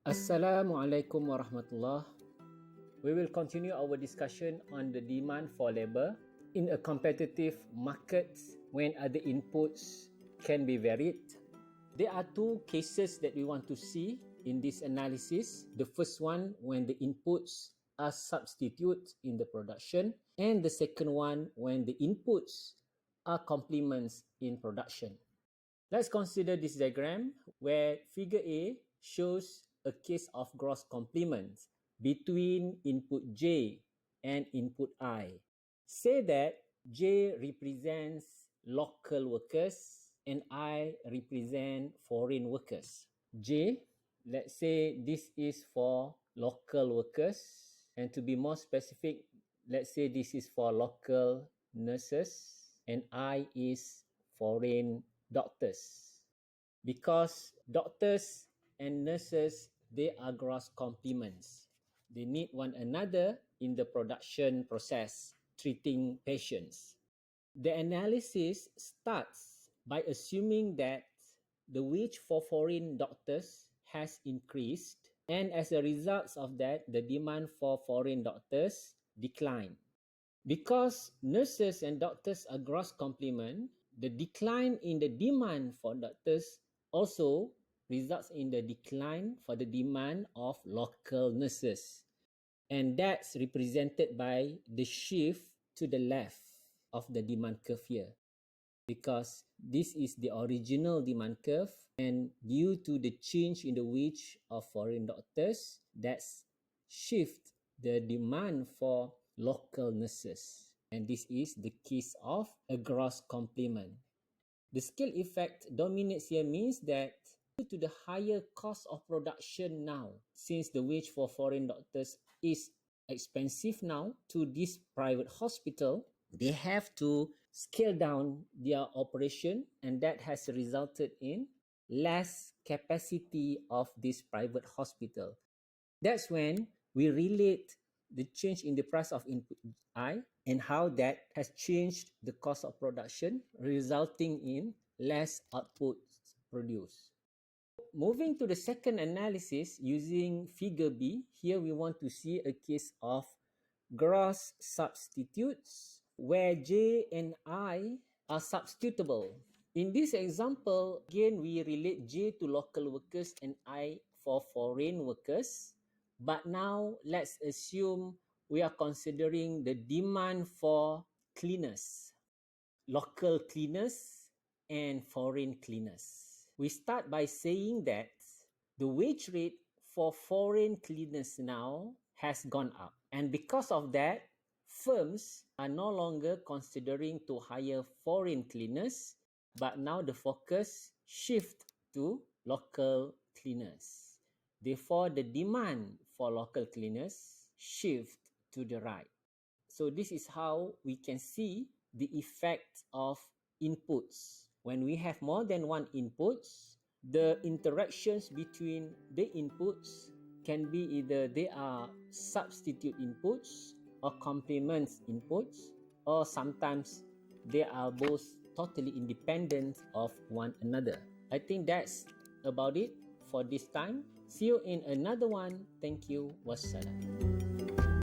Assalamualaikum warahmatullah. We will continue our discussion on the demand for labor in a competitive market when other inputs can be varied. There are two cases that we want to see in this analysis. The first one, when the inputs are substitutes in the production, and the second one, when the inputs are complements in production. Let's consider this diagram where figure A shows a case of gross complement between input J and input I. Say that J represents local workers and I represent foreign workers. J, let's say this is for local workers, and to be more specific, let's say this is for local nurses and I is foreign doctors. Because doctors and nurses, they are gross complements. They need one another in the production process, treating patients. The analysis starts by assuming that the wage for foreign doctors has increased, and as a result of that, the demand for foreign doctors declined. Because nurses and doctors are gross complement, the decline in the demand for doctors also results in the decline for the demand of local nurses. And that's represented by the shift to the left of the demand curve here. Because this is the original demand curve, and due to the change in the wage of foreign doctors, that's shift the demand for local nurses. And this is the case of a gross complement. The scale effect dominates here means that due to the higher cost of production now, since the wage for foreign doctors is expensive now to this private hospital, they have to scale down their operation, and that has resulted in less capacity of this private hospital. That's when we relate the change in the price of input I and how that has changed the cost of production, resulting in less output produced. Moving to the second analysis using figure B, here we want to see a case of gross substitutes where J and I are substitutable. In this example, again, we relate J to local workers and I for foreign workers. But now, let's assume we are considering the demand for cleaners, local cleaners and foreign cleaners. We start by saying that the wage rate for foreign cleaners now has gone up. And because of that, firms are no longer considering to hire foreign cleaners, but now the focus shift to local cleaners. Therefore, the demand for local cleaners shift to the right. So this is how we can see the effect of inputs. When we have more than one inputs, the interactions between the inputs can be either they are substitute inputs or complement inputs, or sometimes they are both totally independent of one another. I think that's about it for this time. See you in another one. Thank you. Wassalam.